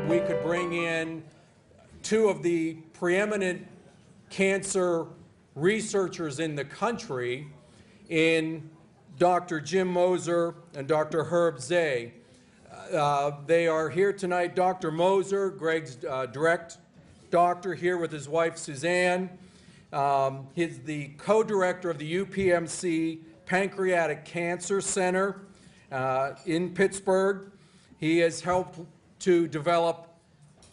we could bring in two of the preeminent cancer researchers in the country in Dr. Jim Moser and Dr. Herb Zay. They are here tonight. Dr. Moser, Greg's direct doctor, here with his wife Suzanne. He's the co-director of the UPMC Pancreatic Cancer Center in Pittsburgh. He has helped to develop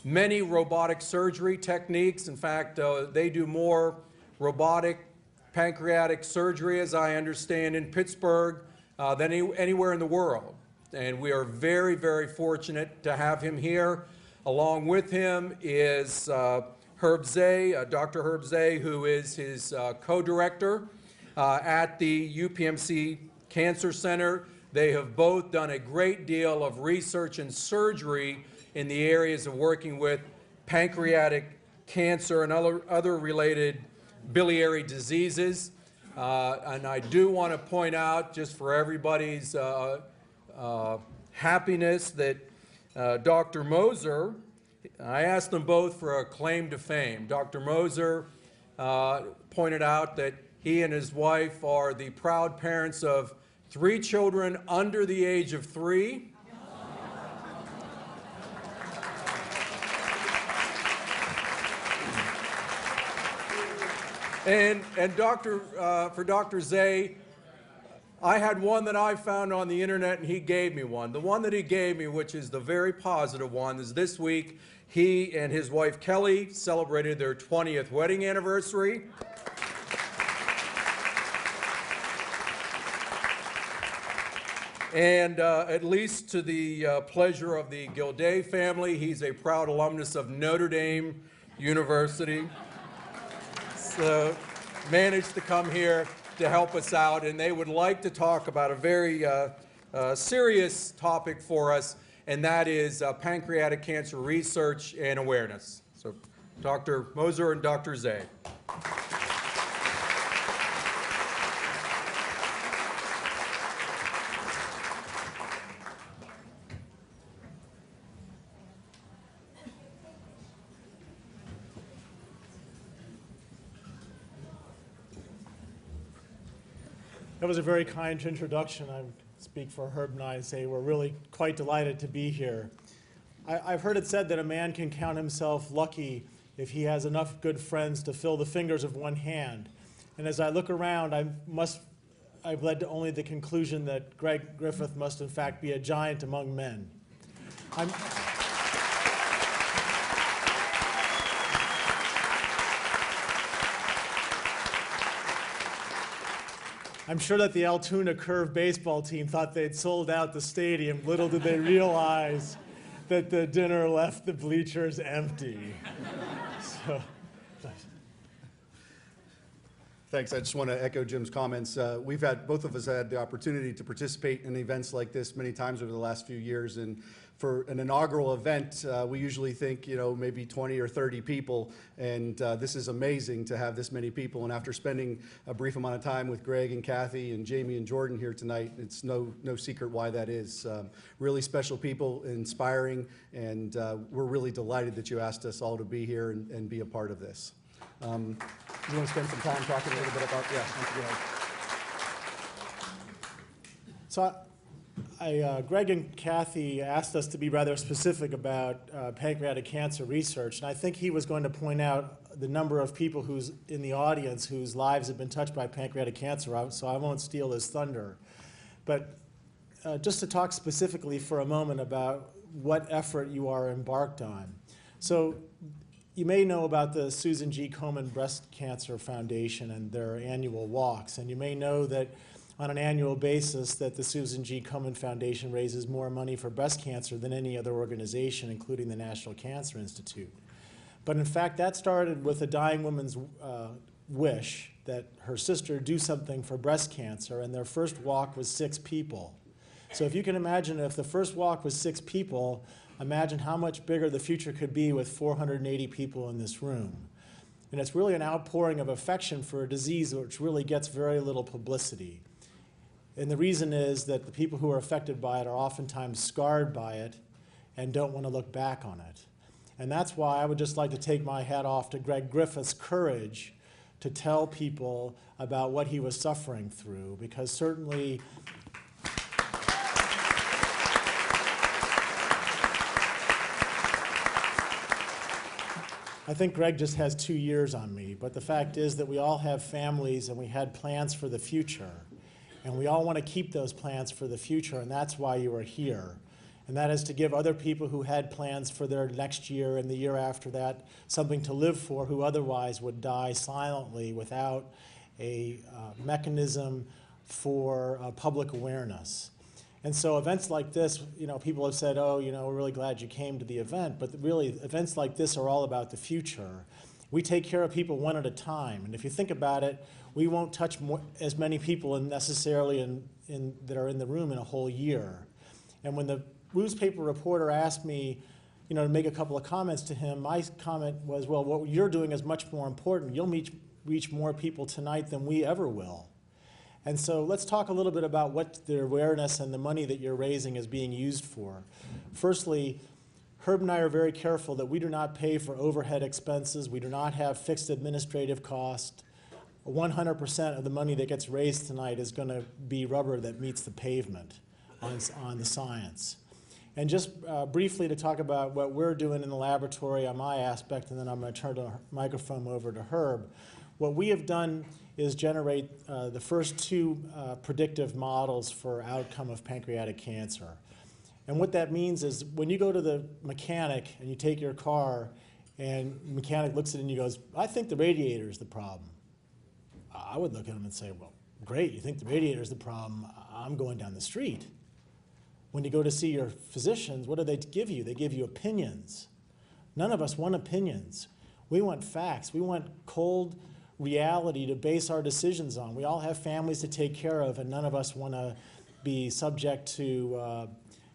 many robotic surgery techniques. In fact, they do more robotic pancreatic surgery, as I understand, in Pittsburgh than anywhere in the world. And we are very, very fortunate to have him here. Along with him is Herb Zay, Dr. Herb Zay, who is his co-director at the UPMC Cancer Center. They have both done a great deal of research and surgery in the areas of working with pancreatic cancer and other related biliary diseases. And I do want to point out, just for everybody's happiness, that Dr. Moser, I asked them both for a claim to fame. Dr. Moser pointed out that he and his wife are the proud parents of 3 children under the age of 3. And for Dr. Zay, I had one that I found on the internet and he gave me one. The one that he gave me, which is the very positive one, is this week he and his wife Kelly celebrated their 20th wedding anniversary. And at least to the pleasure of the Gilday family, he's a proud alumnus of Notre Dame University. So managed to come here to help us out, and they would like to talk about a very serious topic for us, and that is pancreatic cancer research and awareness. So Dr. Moser and Dr. Zay. That was a very kind introduction. I speak for Herb and I and say we're really quite delighted to be here. I've heard it said that a man can count himself lucky if he has enough good friends to fill the fingers of one hand. And as I look around, I've led to only the conclusion that Greg Griffith must in fact be a giant among men. I'm sure that the Altoona Curve baseball team thought they'd sold out the stadium. Little did they realize that the dinner left the bleachers empty. So. Thanks. I just want to echo Jim's comments. Both of us had the opportunity to participate in events like this many times over the last few years, and for an inaugural event, we usually think, maybe 20 or 30 people, and this is amazing to have this many people. And after spending a brief amount of time with Greg and Kathy and Jamie and Jordan here tonight, it's no secret why that is. Really special people, inspiring, and we're really delighted that you asked us all to be here and be a part of this. You want to spend some time talking a little bit about, So Greg and Kathy asked us to be rather specific about pancreatic cancer research, and I think he was going to point out the number of people who's in the audience whose lives have been touched by pancreatic cancer, so I won't steal his thunder. But just to talk specifically for a moment about what effort you are embarked on. So you may know about the Susan G. Komen Breast Cancer Foundation and their annual walks, and you may know that on an annual basis that the Susan G. Komen Foundation raises more money for breast cancer than any other organization, including the National Cancer Institute. But in fact, that started with a dying woman's wish that her sister do something for breast cancer, and their first walk was 6 people. So if you can imagine, if the first walk was 6 people, imagine how much bigger the future could be with 480 people in this room. And it's really an outpouring of affection for a disease which really gets very little publicity. And the reason is that the people who are affected by it are oftentimes scarred by it, and don't want to look back on it. And that's why I would just like to take my hat off to Greg Griffith's courage to tell people about what he was suffering through, because certainly I think Greg just has 2 years on me, but the fact is that we all have families and we had plans for the future. And we all want to keep those plans for the future, and that's why you are here. And that is to give other people who had plans for their next year and the year after that something to live for, who otherwise would die silently without a mechanism for public awareness. And so events like this, people have said, oh, we're really glad you came to the event, but really events like this are all about the future. We take care of people one at a time, and if you think about it, we won't touch as many people necessarily that are in the room in a whole year. And when the newspaper reporter asked me, to make a couple of comments to him, my comment was, well, what you're doing is much more important. You'll reach more people tonight than we ever will. And so let's talk a little bit about what the awareness and the money that you're raising is being used for. Firstly, Herb and I are very careful that we do not pay for overhead expenses. We do not have fixed administrative costs. 100% of the money that gets raised tonight is going to be rubber that meets the pavement on the science. And just briefly to talk about what we're doing in the laboratory on my aspect, and then I'm going to turn the microphone over to Herb. What we have done is generate the first 2 predictive models for outcome of pancreatic cancer. And what that means is when you go to the mechanic and you take your car and the mechanic looks at it and he goes, I think the radiator is the problem. I would look at him and say, well, great, you think the radiator is the problem, I'm going down the street. When you go to see your physicians, what do they give you? They give you opinions. None of us want opinions. We want facts. We want cold reality to base our decisions on. We all have families to take care of, and none of us want to be subject to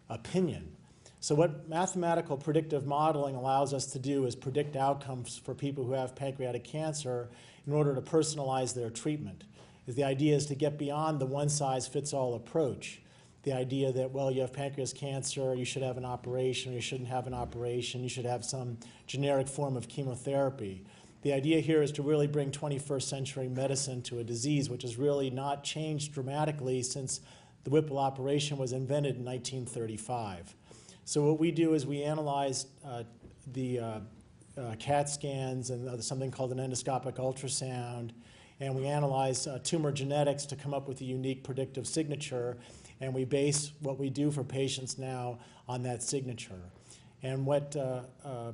opinion. So what mathematical predictive modeling allows us to do is predict outcomes for people who have pancreatic cancer in order to personalize their treatment. The idea is to get beyond the one-size-fits-all approach. The idea that, well, you have pancreas cancer, you should have an operation, or you shouldn't have an operation, you should have some generic form of chemotherapy. The idea here is to really bring 21st century medicine to a disease which has really not changed dramatically since the Whipple operation was invented in 1935. So what we do is we analyze the CAT scans and something called an endoscopic ultrasound, and we analyze tumor genetics to come up with a unique predictive signature, and we base what we do for patients now on that signature. And what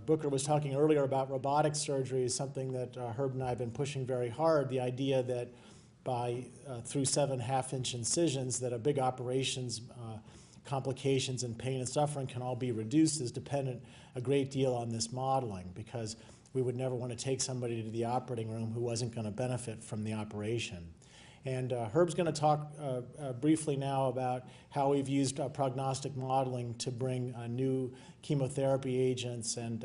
Booker was talking earlier about robotic surgery is something that Herb and I have been pushing very hard, the idea that through 7 half-inch incisions that a big operation's complications and pain and suffering can all be reduced is dependent a great deal on this modeling, because we would never want to take somebody to the operating room who wasn't going to benefit from the operation. And Herb's going to talk briefly now about how we've used prognostic modeling to bring new chemotherapy agents and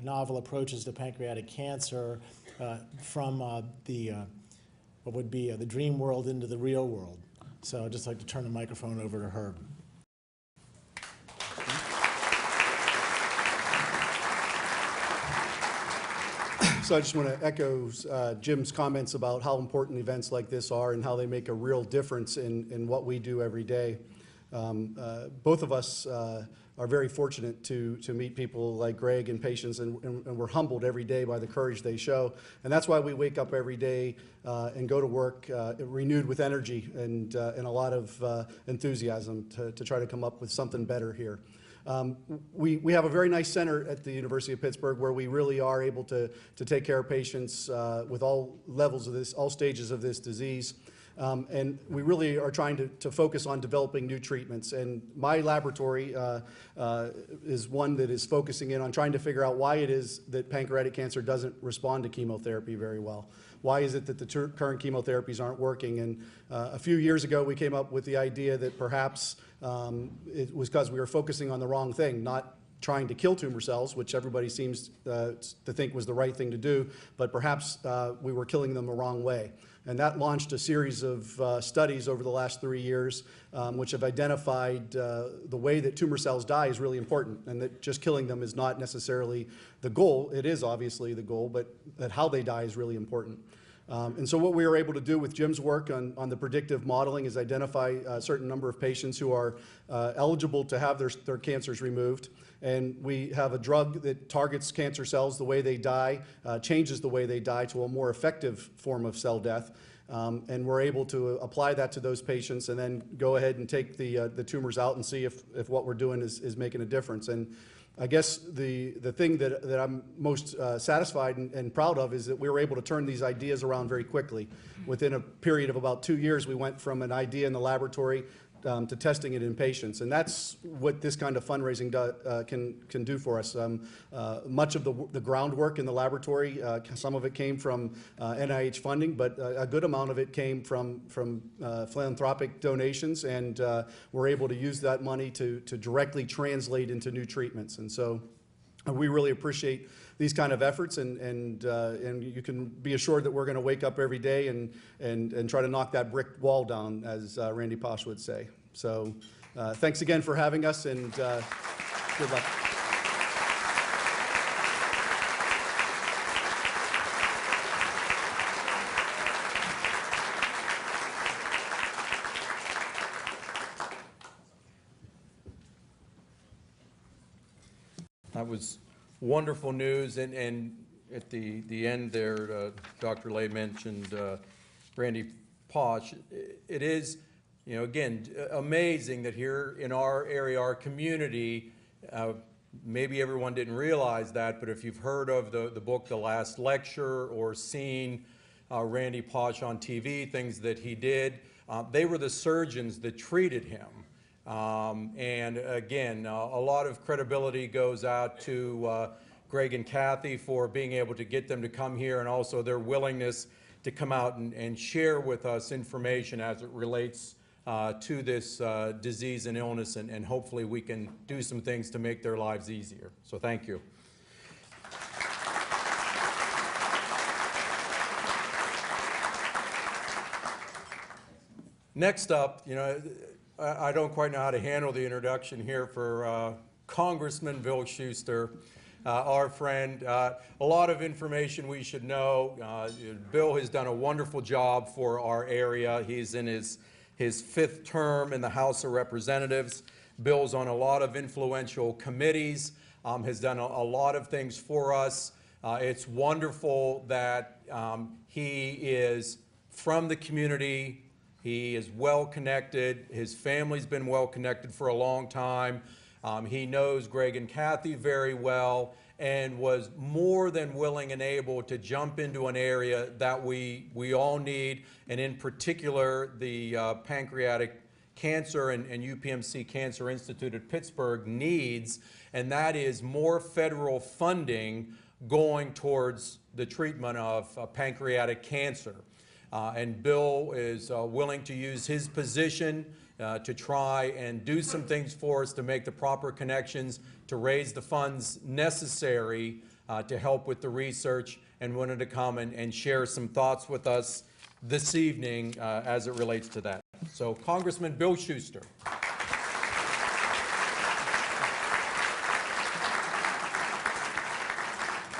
novel approaches to pancreatic cancer from what would be the dream world into the real world. So I'd just like to turn the microphone over to Herb. So I just want to echo Jim's comments about how important events like this are and how they make a real difference in what we do every day. Both of us are very fortunate to meet people like Greg and patients, and we're humbled every day by the courage they show. And that's why we wake up every day and go to work renewed with energy and a lot of enthusiasm to try to come up with something better here. We have a very nice center at the University of Pittsburgh where we really are able to take care of patients with all levels of this, all stages of this disease. And we really are trying to focus on developing new treatments. And my laboratory is one that is focusing in on trying to figure out why it is that pancreatic cancer doesn't respond to chemotherapy very well. Why is it that the current chemotherapies aren't working? And a few years ago, we came up with the idea that perhaps it was because we were focusing on the wrong thing, not trying to kill tumor cells, which everybody seems to think was the right thing to do, but perhaps we were killing them the wrong way. And that launched a series of studies over the last 3 years, which have identified the way that tumor cells die is really important, and that just killing them is not necessarily the goal. It is obviously the goal, but that how they die is really important. And so what we were able to do with Jim's work on the predictive modeling is identify a certain number of patients who are eligible to have their cancers removed. And we have a drug that targets cancer cells the way they die, changes the way they die to a more effective form of cell death. And we're able to apply that to those patients and then go ahead and take the tumors out and see if what we're doing is making a difference. And I guess the thing that I'm most satisfied and proud of is that we were able to turn these ideas around very quickly. Within a period of about 2 years, we went from an idea in the laboratory to testing it in patients. And that's what this kind of fundraising can do for us. Much of the groundwork in the laboratory, some of it came from NIH funding, but a good amount of it came from philanthropic donations, and we're able to use that money to directly translate into new treatments. And so we really appreciate these kind of efforts, and you can be assured that we're going to wake up every day and try to knock that brick wall down, as Randy Posh would say. So thanks again for having us, and good luck. That was wonderful news, and at the end there, Dr. Lay mentioned Randy Posh. It is, you know, again, amazing that here in our area, our community, maybe everyone didn't realize that, but if you've heard of the book, The Last Lecture, or seen Randy Posh on TV, things that he did, they were the surgeons that treated him. And again, a lot of credibility goes out to Greg and Kathy for being able to get them to come here, and also their willingness to come out and share with us information as it relates to this disease and illness, and hopefully we can do some things to make their lives easier. So thank you. Next up, you know, I don't quite know how to handle the introduction here for Congressman Bill Schuster, our friend. A lot of information we should know. Bill has done a wonderful job for our area. He's in his 5th term in the House of Representatives. Bill's on a lot of influential committees, has done a lot of things for us. It's wonderful that he is from the community. He is well connected. His family's been well connected for a long time. He knows Greg and Kathy very well, and was more than willing and able to jump into an area that we all need, and in particular the pancreatic cancer and UPMC Cancer Institute at Pittsburgh needs, and that is more federal funding going towards the treatment of pancreatic cancer. And Bill is willing to use his position to try and do some things for us to make the proper connections, to raise the funds necessary to help with the research, and wanted to come and share some thoughts with us this evening as it relates to that. So, Congressman Bill Schuster.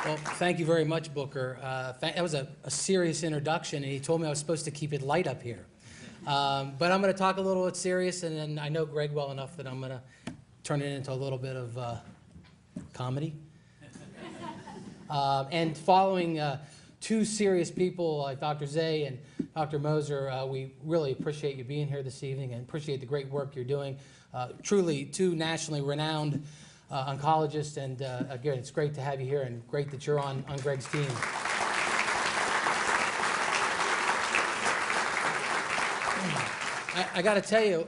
Well, thank you very much, Booker. That was a serious introduction, and he told me I was supposed to keep it light up here. But I'm going to talk a little bit serious, and then I know Greg well enough that I'm going to turn it into a little bit of comedy. And following two serious people like Dr. Zay and Dr. Moser, we really appreciate you being here this evening and appreciate the great work you're doing. Truly, two nationally renowned oncologists, and again, it's great to have you here, and great that you're on Greg's team. I got to tell you,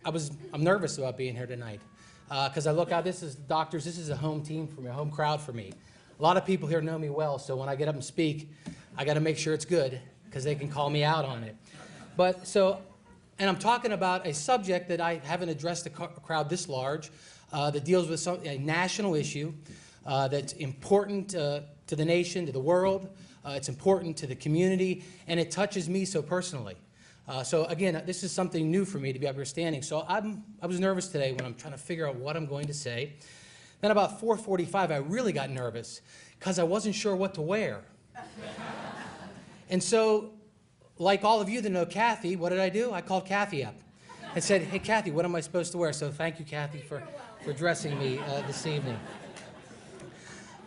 I'm nervous about being here tonight because I look out. This is doctors. This is a home team for me, a home crowd for me. A lot of people here know me well, so when I get up and speak, I got to make sure it's good because they can call me out on it. But so, and I'm talking about a subject that I haven't addressed a crowd this large. That deals with a national issue that's important to the nation, to the world, It's important to the community, and it touches me so personally. So again, this is something new for me to be up here standing. So I was nervous today when I'm trying to figure out what I'm going to say. Then about 4:45, I really got nervous because I wasn't sure what to wear. And so, like all of you that know Kathy, what did I do? I called Kathy up and said, hey, Kathy, what am I supposed to wear? So thank you, Kathy, for dressing me this evening.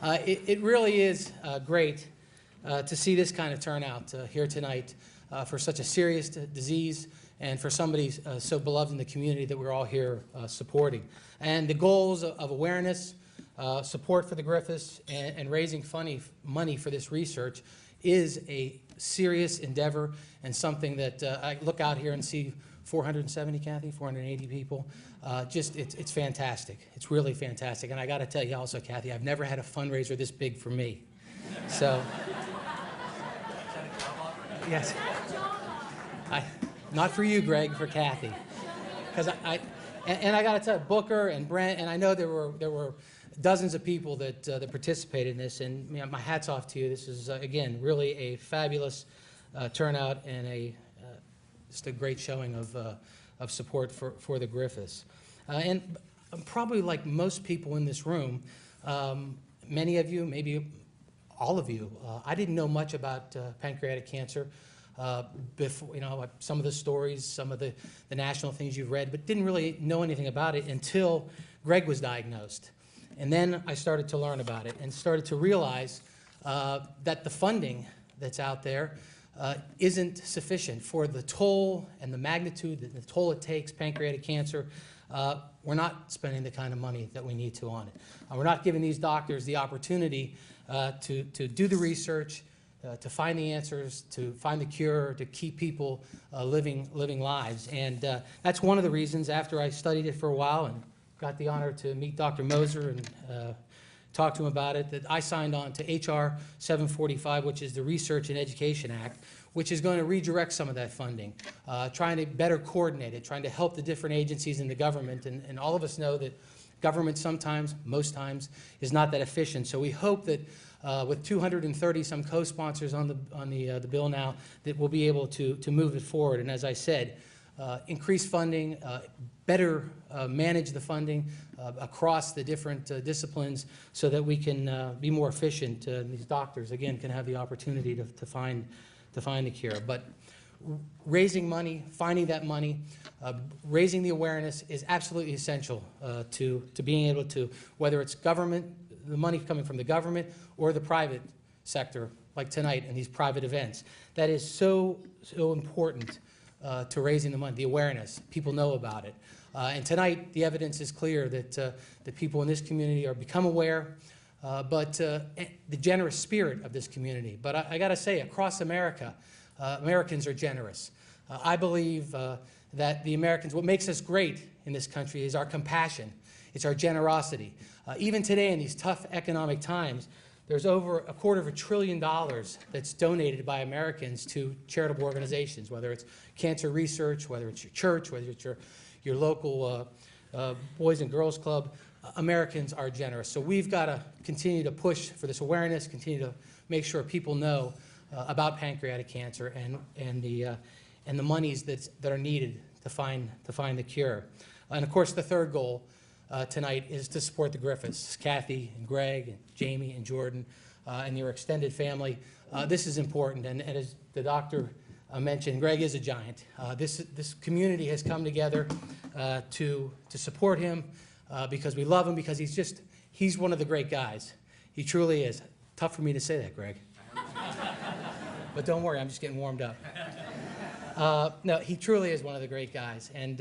It really is great to see this kind of turnout here tonight for such a serious disease and for somebody so beloved in the community that we're all here supporting. And the goals of awareness, support for the Griffiths, and raising money for this research is a serious endeavor and something that I look out here and see 470, Kathy, 480 people. It's fantastic. It's really fantastic. And I got to tell you also, Kathy, I've never had a fundraiser this big for me. So, yes. Not for you, Greg, for Kathy. Because I got to tell you, Booker and Brent, and I know there were dozens of people that participated in this, and you know, my hat's off to you. This is again really a fabulous turnout and just a great showing of support for the Griffiths. And probably like most people in this room, many of you, maybe all of you, I didn't know much about pancreatic cancer. Before, you know, some of the stories, some of the national things you've read, but didn't really know anything about it until Greg was diagnosed. And then I started to learn about it and started to realize that the funding that's out there isn't sufficient for the toll and the magnitude, the toll it takes, pancreatic cancer. We're not spending the kind of money that we need to on it. We're not giving these doctors the opportunity to do the research, to find the answers, to find the cure, to keep people living lives. And that's one of the reasons, after I studied it for a while and got the honor to meet Dr. Moser and talk to him about it, that I signed on to H.R. 745, which is the Research and Education Act, which is going to redirect some of that funding, trying to better coordinate it, trying to help the different agencies in the government. And all of us know that government sometimes, most times, is not that efficient. So we hope that with 230 some co-sponsors on the bill now, that we'll be able to move it forward. And as I said, increase funding, better manage the funding across the different disciplines so that we can be more efficient. These doctors, again, can have the opportunity to find the cure. But raising money, finding that money, raising the awareness is absolutely essential to being able to, whether it's government, the money coming from the government, or the private sector, like tonight in these private events. That is so important to raising the money, the awareness. People know about it. And tonight, the evidence is clear that the people in this community are become aware, but the generous spirit of this community. But I got to say, across America, Americans are generous. I believe that the Americans, what makes us great in this country is our compassion. It's our generosity. Even today, in these tough economic times, there's over $250 billion that's donated by Americans to charitable organizations, whether it's cancer research, whether it's your church, whether it's your local Boys and Girls Club. Americans are generous. So we've got to continue to push for this awareness, continue to make sure people know about pancreatic cancer and the monies that are needed to find the cure. And of course, the third goal tonight is to support the Griffiths, Kathy and Greg and Jamie and Jordan and your extended family. This is important, and as the doctor mentioned, Greg is a giant. This community has come together to support him because we love him, because he's one of the great guys. He truly is. Tough for me to say that, Greg. But don't worry, I'm just getting warmed up. No, he truly is one of the great guys, and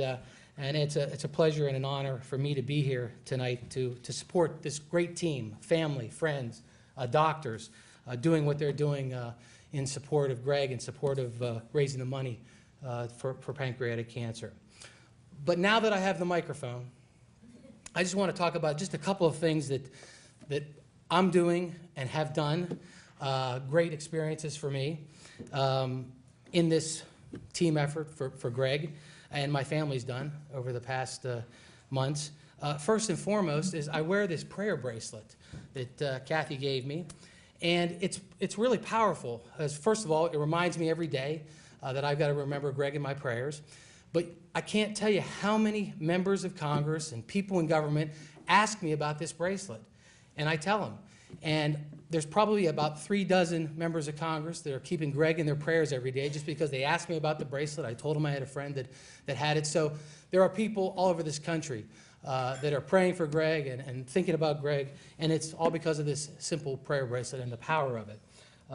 it's a pleasure and an honor for me to be here tonight to support this great team, family, friends, doctors, doing what they're doing in support of Greg, in support of raising the money for pancreatic cancer. But now that I have the microphone, I just want to talk about just a couple of things that I'm doing and have done, great experiences for me in this team effort for Greg and my family's done over the past months. First and foremost is I wear this prayer bracelet that Kathy gave me. And it's really powerful. As first of all, it reminds me every day that I've got to remember Greg in my prayers. But I can't tell you how many members of Congress and people in government ask me about this bracelet. And I tell them. And there's probably about 36 members of Congress that are keeping Greg in their prayers every day just because they asked me about the bracelet. I told them I had a friend that had it. So there are people all over this country that are praying for Greg and thinking about Greg, and it's all because of this simple prayer bracelet and the power of it.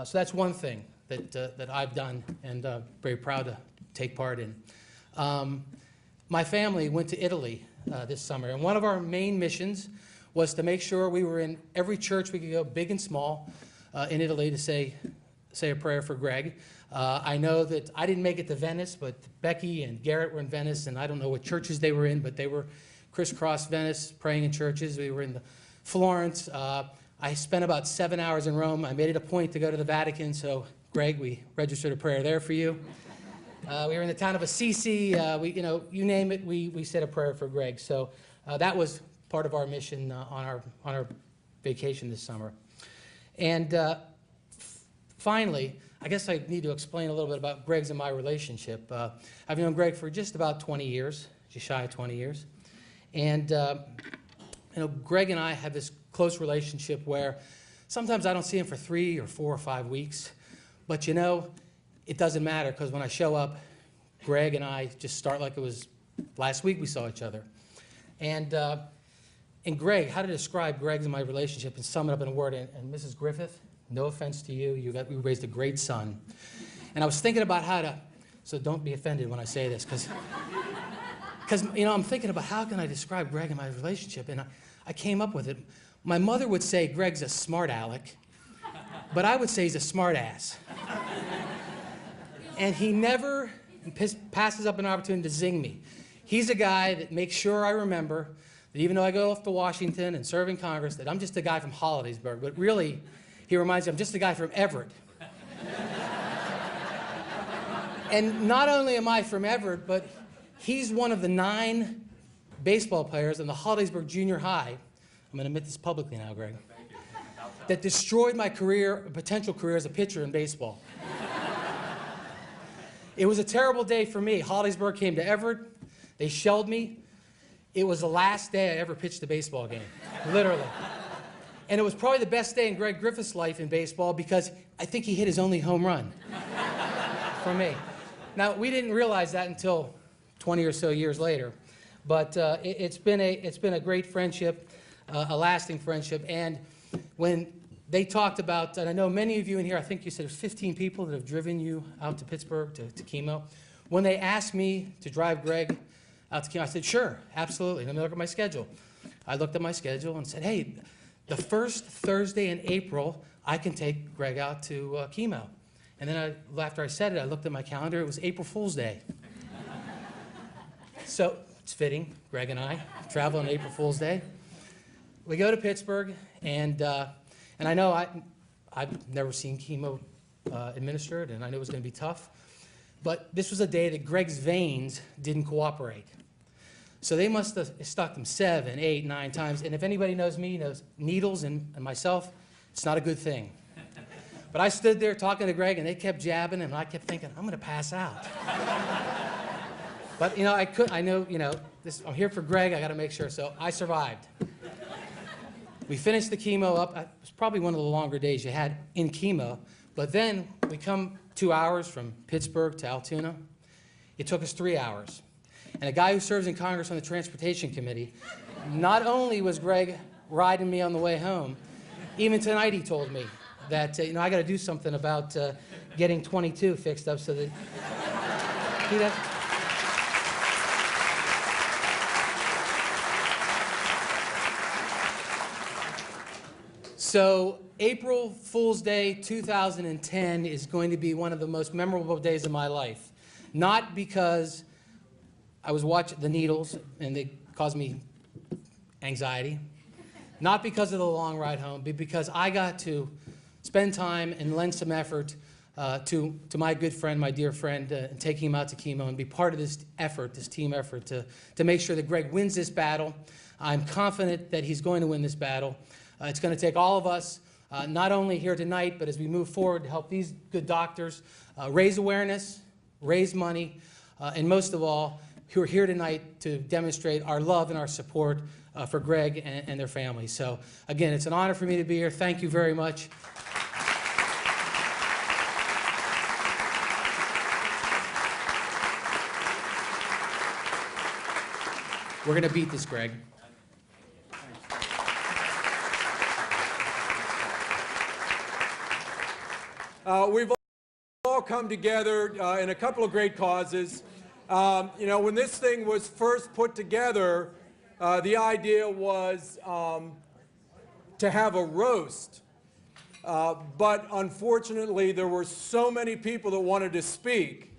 So that's one thing that I've done and very proud to take part in. My family went to Italy this summer, and one of our main missions was to make sure we were in every church we could go, big and small, in Italy to say a prayer for Greg. I know that I didn't make it to Venice, but Becky and Garrett were in Venice, and I don't know what churches they were in, but they were crisscross Venice, praying in churches. We were in Florence. I spent about 7 hours in Rome. I made it a point to go to the Vatican, so Greg, we registered a prayer there for you. We were in the town of Assisi. You name it, we said a prayer for Greg. So that was part of our mission on our vacation this summer. And finally, I guess I need to explain a little bit about Greg's and my relationship. I've known Greg for just about 20 years, just shy of 20 years. And Greg and I have this close relationship where sometimes I don't see him for 3 or 4 or 5 weeks, but it doesn't matter because when I show up, Greg and I just start like it was last week we saw each other. And Greg, how to describe Greg's and my relationship and sum it up in a word, and Mrs. Griffith, no offense to you, you raised a great son. And I was thinking about how to, so don't be offended when I say this, because I'm thinking about how can I describe Greg and my relationship, and I came up with it. My mother would say Greg's a smart aleck, but I would say he's a smart ass. And he never passes up an opportunity to zing me. He's a guy that makes sure I remember that even though I go off to Washington and serve in Congress, that I'm just a guy from Hollidaysburg, but really, he reminds me I'm just a guy from Everett. And not only am I from Everett, but he's one of the 9 baseball players in the Hollidaysburg Junior High, I'm going to admit this publicly now, Greg, that destroyed my potential career as a pitcher in baseball. It was a terrible day for me. Hollidaysburg came to Everett. They shelled me. It was the last day I ever pitched a baseball game, literally. And it was probably the best day in Greg Griffith's life in baseball because I think he hit his only home run for me. Now, we didn't realize that until 20 or so years later, but it's been a great friendship, a lasting friendship. And when they talked about, and I know many of you in here, I think you said there's 15 people that have driven you out to Pittsburgh to chemo. When they asked me to drive Greg out to chemo, I said, sure, absolutely. Let me look at my schedule. I looked at my schedule and said, hey, the first Thursday in April, I can take Greg out to chemo. And then after I said it, I looked at my calendar. It was April Fool's Day. So it's fitting, Greg and I travel on April Fool's Day. We go to Pittsburgh, and I know I've never seen chemo administered, and I knew it was going to be tough. But this was a day that Greg's veins didn't cooperate. So they must have stuck them 7, 8, 9 times. And if anybody knows me, knows needles and myself, it's not a good thing. But I stood there talking to Greg, and they kept jabbing, and I kept thinking, I'm going to pass out. But, I know, I'm here for Greg. I got to make sure. So I survived. We finished the chemo up. It was probably one of the longer days you had in chemo. But then we come 2 hours from Pittsburgh to Altoona. It took us 3 hours. And a guy who serves in Congress on the Transportation Committee, not only was Greg riding me on the way home, even tonight he told me that, I got to do something about getting 22 fixed up so that he doesn't. So April Fool's Day 2010 is going to be one of the most memorable days of my life. Not because I was watching the needles and they caused me anxiety. Not because of the long ride home, but because I got to spend time and lend some effort to my good friend, my dear friend, and taking him out to chemo and be part of this effort, this team effort to make sure that Greg wins this battle. I'm confident that he's going to win this battle. It's going to take all of us not only here tonight, but as we move forward to help these good doctors raise awareness, raise money, and most of all, who are here tonight to demonstrate our love and our support for Greg and their family. So again, it's an honor for me to be here. Thank you very much. We're going to beat this, Greg. We've all come together in a couple of great causes. You know, when this thing was first put together, the idea was to have a roast. But unfortunately, there were so many people that wanted to speak,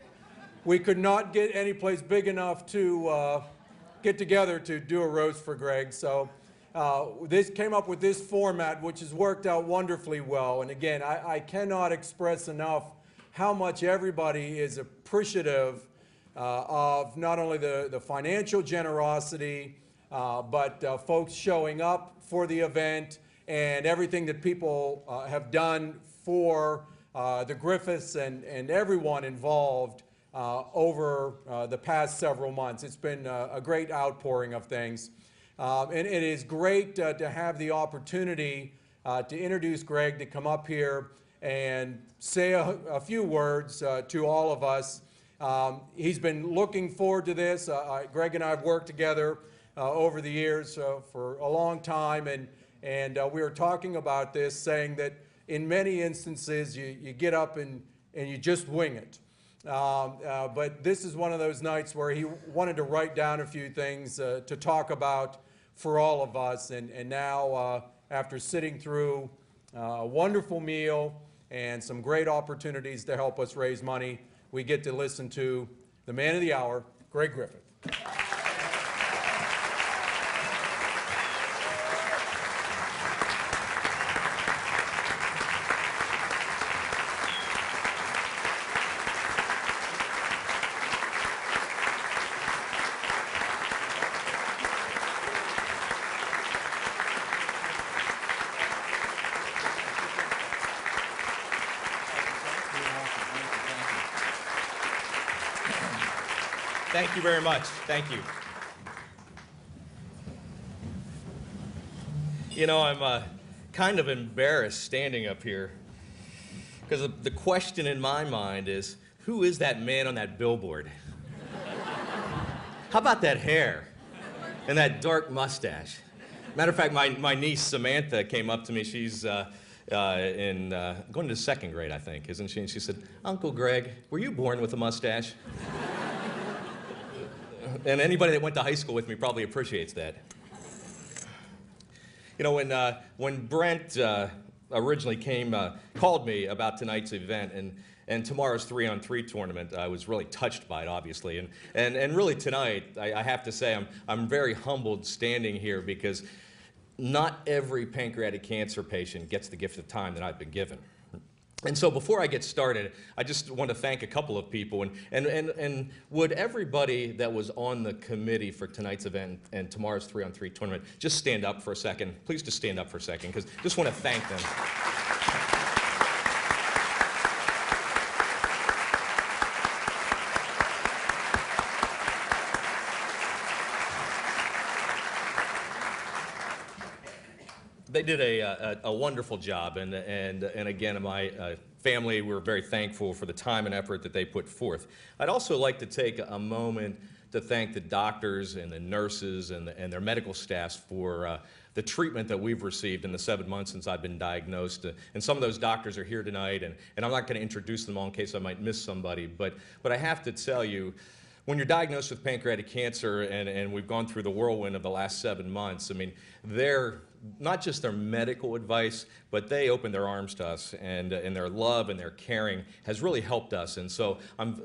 we could not get any place big enough to get together to do a roast for Greg. So this came up with this format, which has worked out wonderfully well. And again, I cannot express enough how much everybody is appreciative of not only the financial generosity, but folks showing up for the event and everything that people have done for the Griffiths and everyone involved over the past several months. It's been a great outpouring of things. And it is great to have the opportunity to introduce Greg, to come up here and say a few words to all of us. He's been looking forward to this. Greg and I have worked together over the years for a long time, and we were talking about this, saying that in many instances you get up and you just wing it. But this is one of those nights where he wanted to write down a few things to talk about for all of us. And now, after sitting through a wonderful meal and some great opportunities to help us raise money, we get to listen to the man of the hour, Greg Griffith. Thank you very much. Thank you. You know, I'm kind of embarrassed standing up here because the question in my mind is, who is that man on that billboard? How about that hair and that dark mustache? Matter of fact, my niece Samantha came up to me. She's going to second grade, I think, isn't she? And she said, "Uncle Greg, were you born with a mustache?" And anybody that went to high school with me probably appreciates that. You know, when Brent originally called me about tonight's event and tomorrow's 3-on-3 tournament, I was really touched by it, obviously. And really tonight, I have to say, I'm very humbled standing here because not every pancreatic cancer patient gets the gift of time that I've been given. And so before I get started, I just want to thank a couple of people. And would everybody that was on the committee for tonight's event and tomorrow's 3-on-3 tournament just stand up for a second? Please just stand up for a second, because I just want to thank them. They did a wonderful job, and again, my family, we're very thankful for the time and effort that they put forth. I'd also like to take a moment to thank the doctors and the nurses and their medical staffs for the treatment that we've received in the 7 months since I've been diagnosed. And some of those doctors are here tonight, and I'm not going to introduce them all in case I might miss somebody, but I have to tell you, when you're diagnosed with pancreatic cancer, and we've gone through the whirlwind of the last 7 months, I mean, they're not just their medical advice, but they open their arms to us, and their love and their caring has really helped us. And so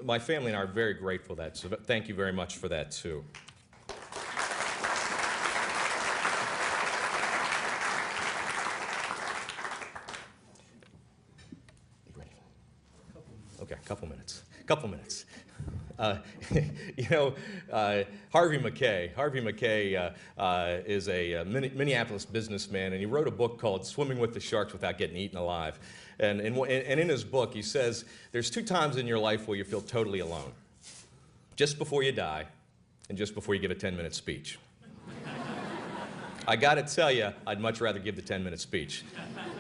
my family and I are very grateful for that. So thank you very much for that too. Okay, couple minutes. You know, Harvey McKay is a Minneapolis businessman, and he wrote a book called Swimming with the Sharks Without Getting Eaten Alive. And in his book, he says, there's 2 times in your life where you feel totally alone. Just before you die, and just before you give a 10-minute speech. I gotta tell you, I'd much rather give the 10-minute speech,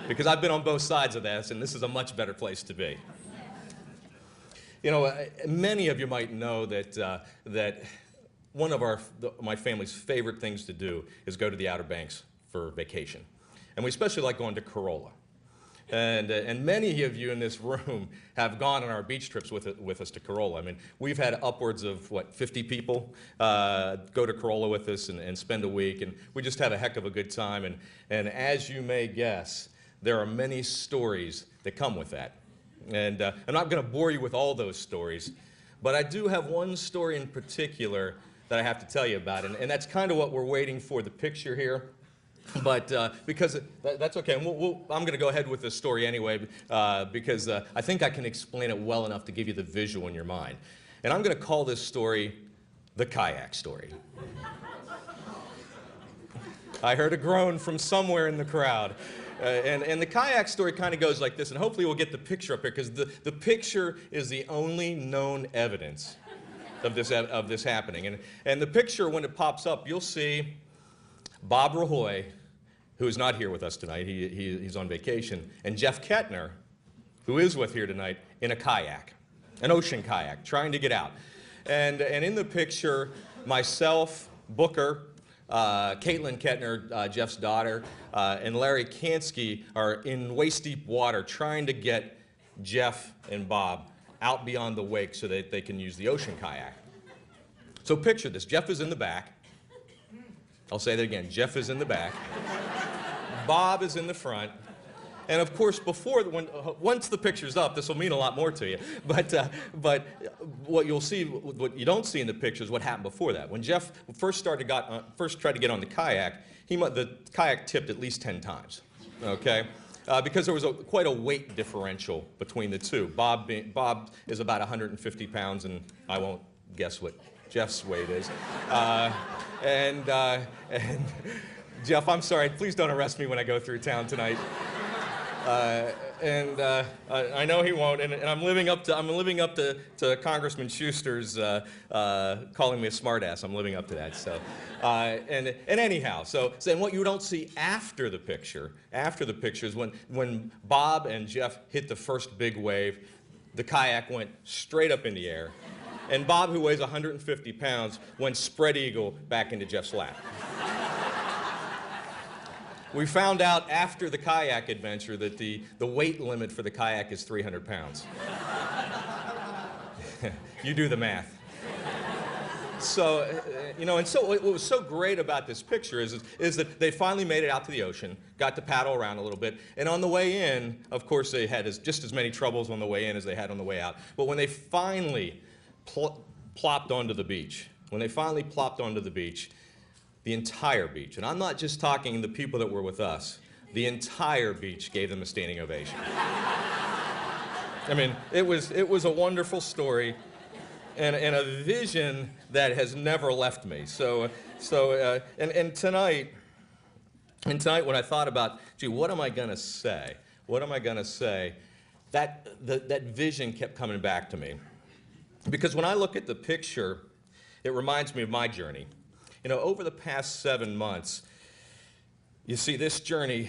because I've been on both sides of this, and this is a much better place to be. You know, many of you might know that one of my family's favorite things to do is go to the Outer Banks for vacation. And we especially like going to Corolla. And many of you in this room have gone on our beach trips with us to Corolla. I mean, we've had upwards of, 50 people go to Corolla with us and spend a week, and we just have a heck of a good time. And as you may guess, there are many stories that come with that. And I'm not going to bore you with all those stories, but I do have one story in particular that I have to tell you about, and that's kind of what we're waiting for, the picture here. But because that's okay, and I'm going to go ahead with this story anyway, because I think I can explain it well enough to give you the visual in your mind. And I'm going to call this story the kayak story. I heard a groan from somewhere in the crowd. And the kayak story kind of goes like this, and hopefully we'll get the picture up here, because the picture is the only known evidence of this happening. And the picture, when it pops up, you'll see Bob Rahoy, who is not here with us tonight, he's on vacation, and Jeff Kettner, who is with here tonight, in a kayak, an ocean kayak, trying to get out. And in the picture, myself, Booker, Caitlin Kettner, Jeff's daughter, and Larry Kansky are in waist-deep water trying to get Jeff and Bob out beyond the wake so that they can use the ocean kayak. So picture this. Jeff is in the back. I'll say that again. Jeff is in the back. Bob is in the front. And of course, once the picture's up, this will mean a lot more to you. But what you'll see, what you don't see in the picture is what happened before that. When Jeff first tried to get on the kayak, the kayak tipped at least 10 times. Okay. Because there was quite a weight differential between the two. Bob is about 150 pounds, and I won't guess what Jeff's weight is. And Jeff, I'm sorry, please don't arrest me when I go through town tonight. I know he won't, and I'm living up to Congressman Schuster's calling me a smartass. I'm living up to that. So, and anyhow, so what you don't see after the picture is when Bob and Jeff hit the first big wave, the kayak went straight up in the air, and Bob, who weighs 150 pounds, went spread eagle back into Jeff's lap. We found out after the kayak adventure that the weight limit for the kayak is 300 pounds. You do the math. So, and so what was so great about this picture is that they finally made it out to the ocean, got to paddle around a little bit, and on the way in, of course, they had just as many troubles on the way in as they had on the way out. But when they finally plopped onto the beach, the entire beach, and I'm not just talking the people that were with us, the entire beach gave them a standing ovation. I mean, it was a wonderful story and a vision that has never left me. And tonight when I thought about, gee, what am I gonna say? That vision kept coming back to me. Because when I look at the picture, it reminds me of my journey. Over the past 7 months, you see, this journey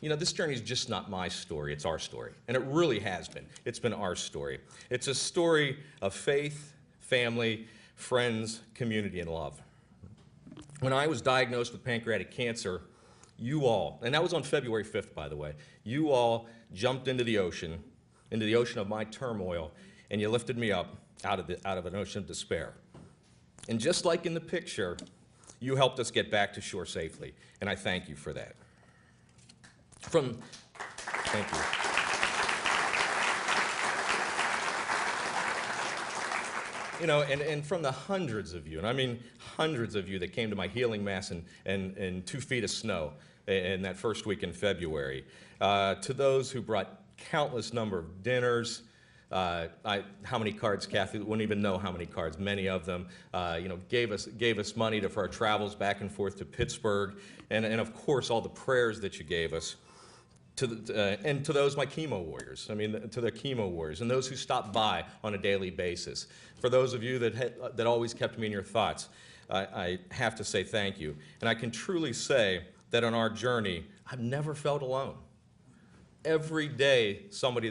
is just not my story, it's our story. And it really has been. It's been our story. It's a story of faith, family, friends, community, and love. When I was diagnosed with pancreatic cancer, you all, and that was on February 5th, by the way, you all jumped into the ocean of my turmoil, and you lifted me up out of an ocean of despair. And just like in the picture, you helped us get back to shore safely, and I thank you for that. Thank you. And from the hundreds of you, and I mean hundreds of you that came to my healing mass in 2 feet of snow in that first week in February, to those who brought countless number of dinners, How many cards, Kathy? Wouldn't even know how many cards. Many of them, gave us money for our travels back and forth to Pittsburgh, and of course all the prayers that you gave us. And to those, my chemo warriors. I mean, to the chemo warriors, and those who stopped by on a daily basis. For those of you that always kept me in your thoughts, I have to say thank you. And I can truly say that on our journey, I've never felt alone. Every day, somebody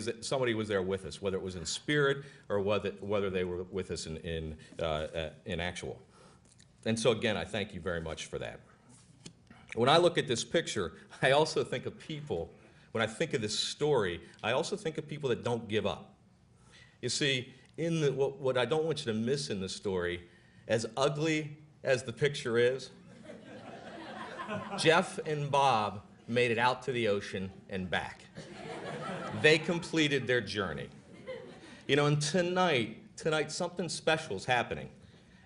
was there with us, whether it was in spirit or whether they were with us in actual. And so again, I thank you very much for that. When I look at this picture, I also think of people. When I think of this story, I also think of people that don't give up. You see, what I don't want you to miss in the story, as ugly as the picture is, Jeff and Bob made it out to the ocean and back. They completed their journey. And tonight something special is happening.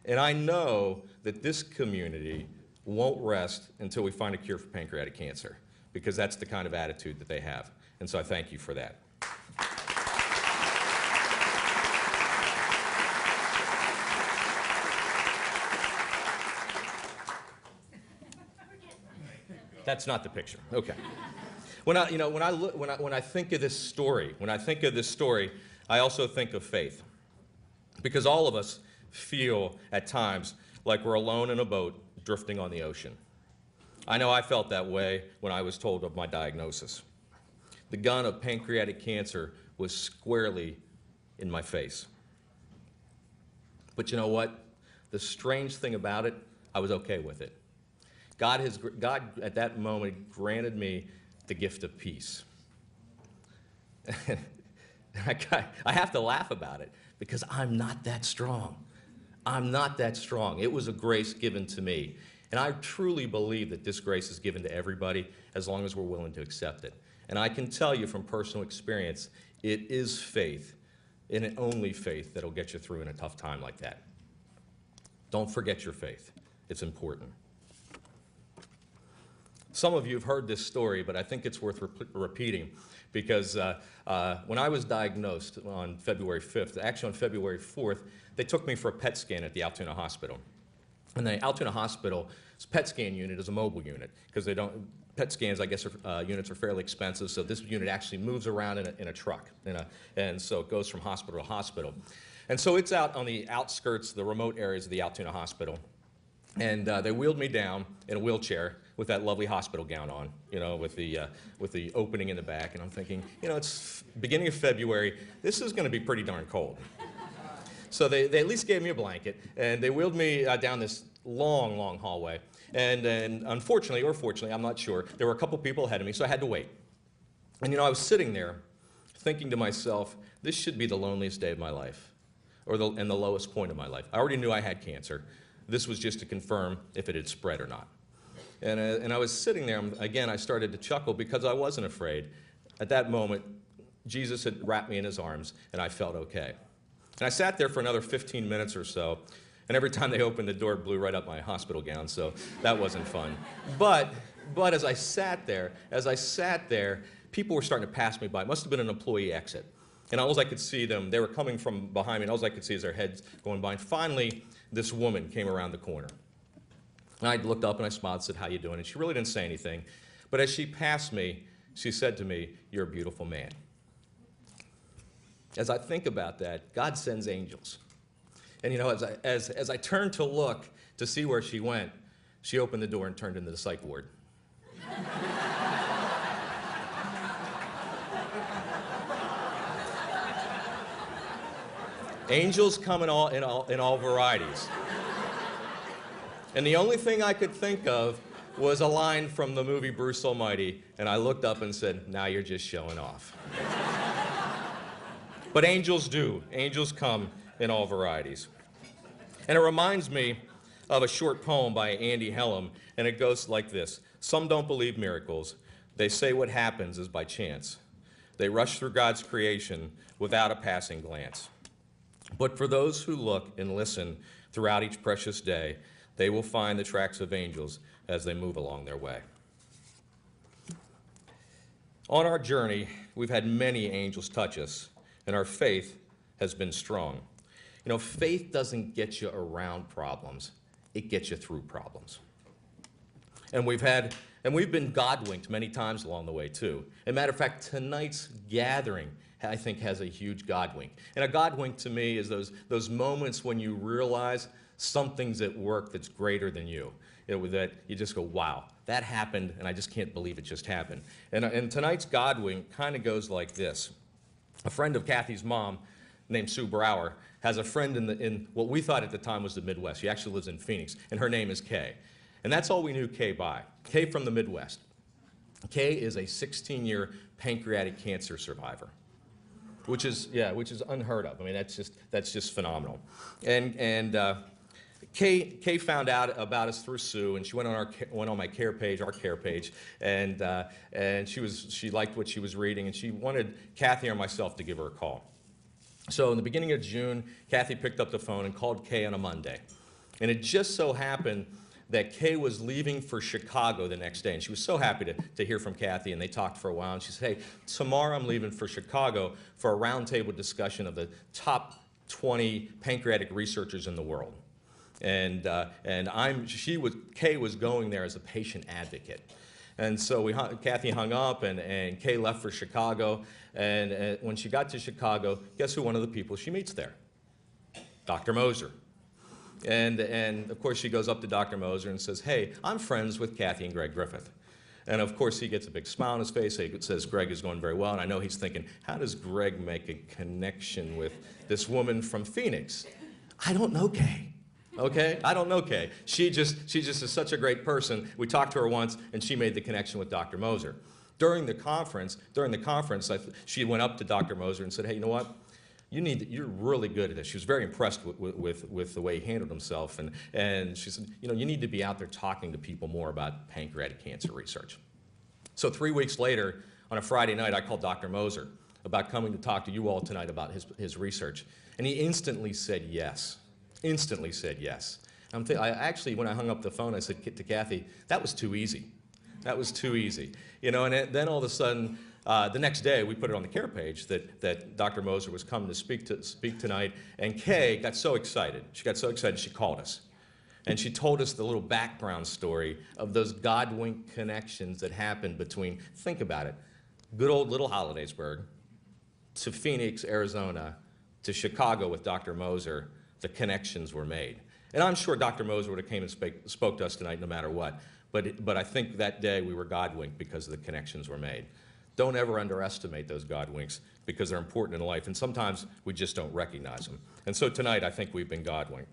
And I know that this community won't rest until we find a cure for pancreatic cancer, because that's the kind of attitude that they have. And so I thank you for that. That's not the picture. Okay. When I think of this story, I also think of faith. Because all of us feel at times like we're alone in a boat drifting on the ocean. I know I felt that way when I was told of my diagnosis. The gun of pancreatic cancer was squarely in my face. But you know what? The strange thing about it, I was okay with it. God at that moment granted me the gift of peace. I have to laugh about it because I'm not that strong. I'm not that strong. It was a grace given to me. And I truly believe that this grace is given to everybody as long as we're willing to accept it. And I can tell you from personal experience, it is faith, and only faith, that'll get you through in a tough time like that. Don't forget your faith. It's important. Some of you have heard this story, but I think it's worth repeating because when I was diagnosed on February 5th, actually on February 4th, they took me for a PET scan at the Altoona Hospital. And the Altoona Hospital's PET scan unit is a mobile unit because PET scans, I guess, units are fairly expensive, so this unit actually moves around in a truck, and so it goes from hospital to hospital. And so it's out on the outskirts, the remote areas of the Altoona Hospital, and they wheeled me down in a wheelchair with that lovely hospital gown on, with the opening in the back, and I'm thinking, it's beginning of February, this is going to be pretty darn cold. So they at least gave me a blanket, and they wheeled me down this long, long hallway. And unfortunately, or fortunately, I'm not sure, there were a couple people ahead of me, so I had to wait. And I was sitting there thinking to myself, this should be the loneliest day of my life, and the lowest point of my life. I already knew I had cancer. This was just to confirm if it had spread or not. And I was sitting there, again, I started to chuckle because I wasn't afraid. At that moment, Jesus had wrapped me in his arms, and I felt okay. And I sat there for another 15 minutes or so, and every time they opened the door, it blew right up my hospital gown, so that wasn't fun. But as I sat there, people were starting to pass me by. It must have been an employee exit. And all I could see them, they were coming from behind me, and all I could see is their heads going by. And finally, this woman came around the corner. And I looked up and I smiled and said, "How you doing?" And she really didn't say anything. But as she passed me, she said to me, "You're a beautiful man." As I think about that, God sends angels. And as I turned to look to see where she went, she opened the door and turned into the psych ward. Angels come in all varieties. And the only thing I could think of was a line from the movie Bruce Almighty, and I looked up and said, "Now you're just showing off." But angels do. Angels come in all varieties. And it reminds me of a short poem by Andy Hellum, and it goes like this. Some don't believe miracles. They say what happens is by chance. They rush through God's creation without a passing glance. But for those who look and listen throughout each precious day, they will find the tracks of angels as they move along their way. On our journey, we've had many angels touch us, and our faith has been strong. You know, faith doesn't get you around problems, it gets you through problems. And we've been God-winked many times along the way, too. As a matter of fact, tonight's gathering, I think, has a huge God wink. And a God wink to me is those moments when you realize something's at work that's greater than you. That you just go, wow, that happened, and I just can't believe it just happened. And tonight's God wink kind of goes like this. A friend of Kathy's mom, named Sue Brower, has a friend in what we thought at the time was the Midwest. She actually lives in Phoenix, and her name is Kay. And that's all we knew Kay by. Kay from the Midwest. Kay is a 16-year pancreatic cancer survivor, which is unheard of. I mean, that's just phenomenal. And Kay found out about us through Sue, and she went on my care page, our care page, and she liked what she was reading, and she wanted Kathy or myself to give her a call. So in the beginning of June, Kathy picked up the phone and called Kay on a Monday, and it just so happened that Kay was leaving for Chicago the next day, and she was so happy to hear from Kathy, and they talked for a while, and she said, hey, tomorrow I'm leaving for Chicago for a roundtable discussion of the top 20 pancreatic researchers in the world. And Kay was going there as a patient advocate. And so Kathy hung up, and Kay left for Chicago, and when she got to Chicago, guess who one of the people she meets there? Dr. Moser. And of course, she goes up to Dr. Moser and says, hey, I'm friends with Kathy and Greg Griffith. And of course, he gets a big smile on his face. He says Greg is going very well. And I know he's thinking, how does Greg make a connection with this woman from Phoenix? I don't know Kay. Okay? I don't know Kay. She just is such a great person. We talked to her once, and she made the connection with Dr. Moser. During the conference, she went up to Dr. Moser and said, hey, you know what? You're really good at this. She was very impressed with the way he handled himself, and she said, you know, you need to be out there talking to people more about pancreatic cancer research. So 3 weeks later, on a Friday night, I called Dr. Moser about coming to talk to you all tonight about his research, and he instantly said yes. Instantly said yes. I actually, when I hung up the phone, I said to Kathy, that was too easy. That was too easy. You know, and then all of a sudden, the next day, we put it on the care page that Dr. Moser was coming to speak tonight, and Kay got so excited. She got so excited, she called us. And she told us the little background story of those God-wink connections that happened between, think about it, good old little Hollidaysburg, to Phoenix, Arizona, to Chicago with Dr. Moser. The connections were made. And I'm sure Dr. Moser would have came and spoke to us tonight no matter what. But I think that day we were God-winked because the connections were made. Don't ever underestimate those God winks because they're important in life, and sometimes we just don't recognize them. And so tonight, I think we've been God winked.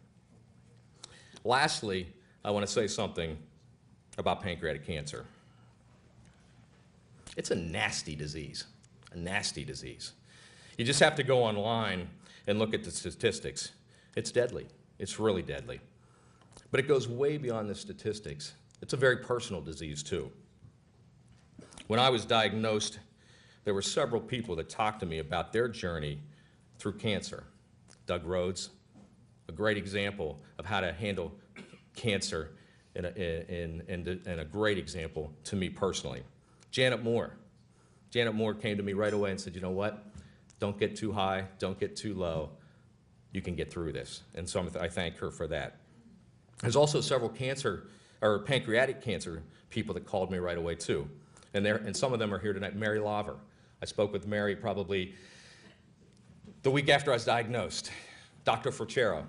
Lastly, I want to say something about pancreatic cancer. It's a nasty disease, a nasty disease. You just have to go online and look at the statistics. It's deadly. It's really deadly. But it goes way beyond the statistics. It's a very personal disease, too. When I was diagnosed, there were several people that talked to me about their journey through cancer. Doug Rhodes, a great example of how to handle cancer and a great example to me personally. Janet Moore. Janet Moore came to me right away and said, you know what? Don't get too high, don't get too low. You can get through this. And so I thank her for that. There's also several pancreatic cancer people that called me right away, too. And some of them are here tonight. Mary Laver. I spoke with Mary probably the week after I was diagnosed. Dr. Forchero.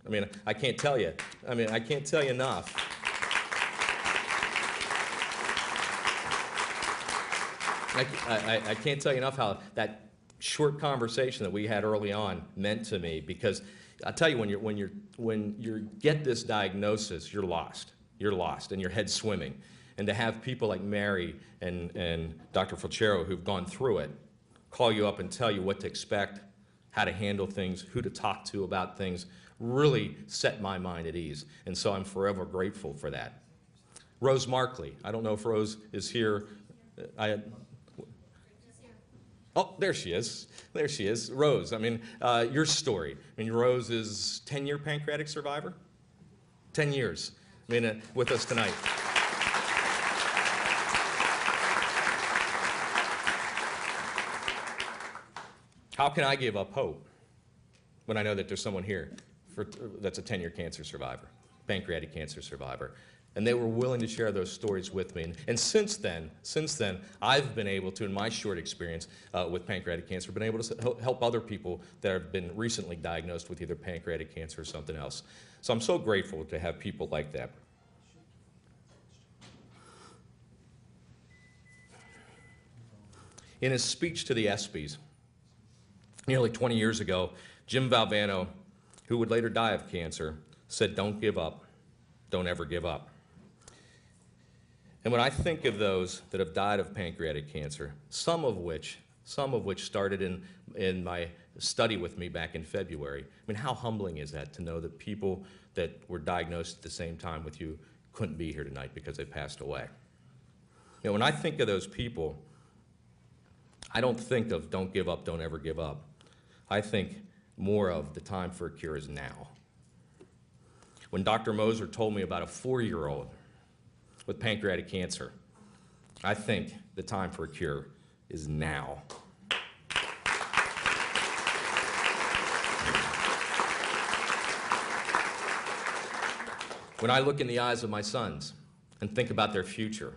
I mean, I can't tell you. I can't tell you enough. I can't tell you enough how that short conversation that we had early on meant to me, because I'll tell you, when you get this diagnosis, you're lost. You're lost, and your head's swimming. And to have people like Mary and Dr. Forchero who've gone through it call you up and tell you what to expect, how to handle things, who to talk to about things, really set my mind at ease. And so I'm forever grateful for that. Rose Markley. I don't know if Rose is here. Oh, there she is. There she is. Rose, your story. Rose is 10-year pancreatic survivor? 10 years. With us tonight. How can I give up hope when I know that there's someone here that's a 10-year cancer survivor, pancreatic cancer survivor? And they were willing to share those stories with me. And since then, I've been able to, in my short experience with pancreatic cancer, been able to help other people that have been recently diagnosed with either pancreatic cancer or something else. So I'm so grateful to have people like that. In his speech to the ESPYs nearly 20 years ago, Jim Valvano, who would later die of cancer, said, "Don't give up. Don't ever give up." And when I think of those that have died of pancreatic cancer, some of which started in my study with me back in February, I mean, how humbling is that to know that people that were diagnosed at the same time with you couldn't be here tonight because they passed away? You know, when I think of those people, I don't think of don't give up, don't ever give up. I think more of the time for a cure is now. When Dr. Moser told me about a 4-year-old with pancreatic cancer, I think the time for a cure is now. When I look in the eyes of my sons and think about their future,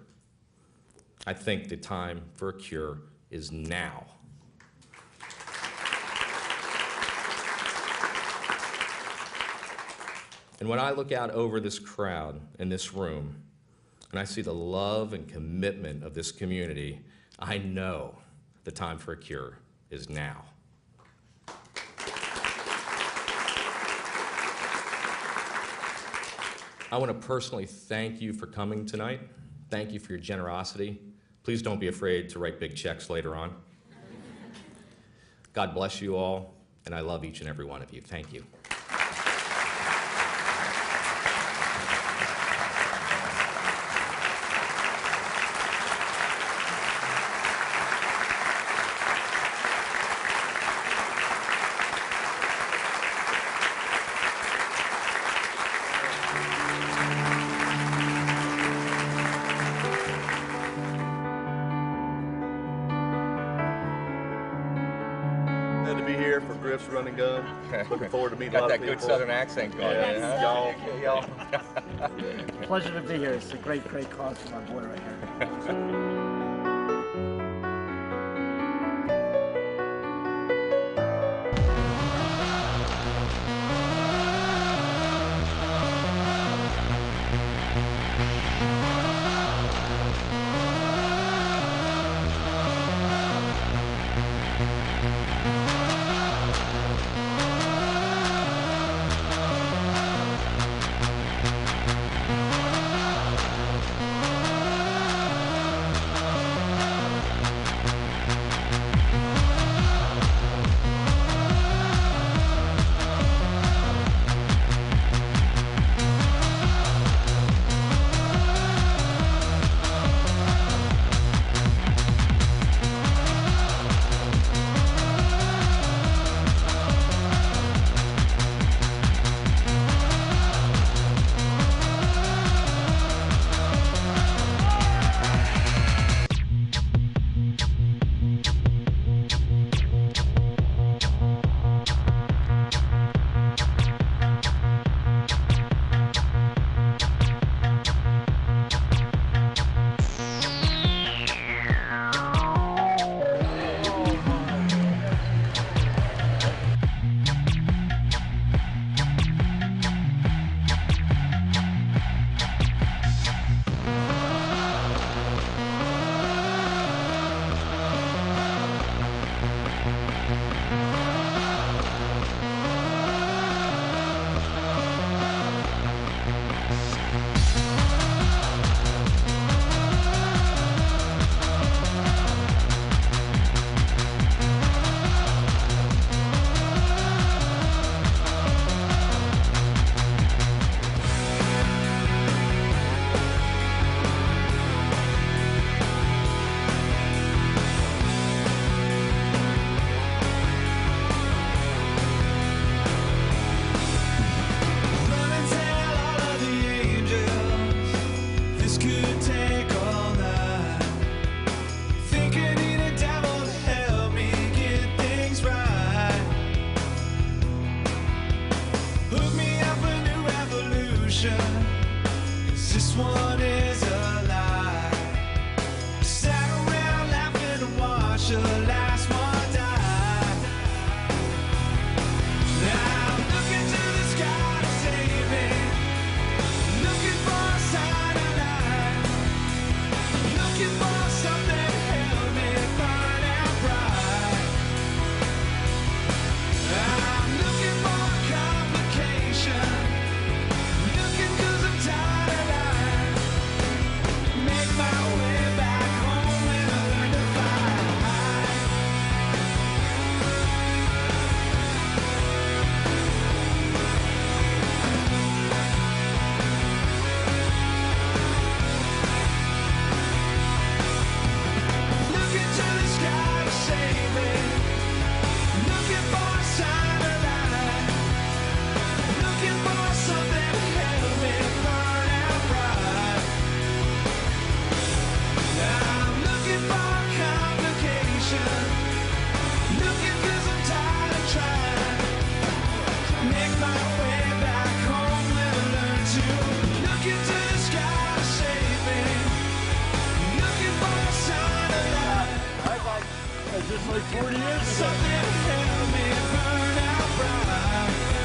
I think the time for a cure is now. And when I look out over this crowd in this room, and I see the love and commitment of this community, I know the time for a cure is now. I want to personally thank you for coming tonight. Thank you for your generosity. Please don't be afraid to write big checks later on. God bless you all, and I love each and every one of you. Thank you. Glad to be here for Griff's Run and Gun. Looking forward to meeting a Got lot that of people. good Southern accent going, Yeah, huh? y'all. Pleasure to be here. It's a great cause for my boy right here. Just like 40 years ago. Something held me burn out bright.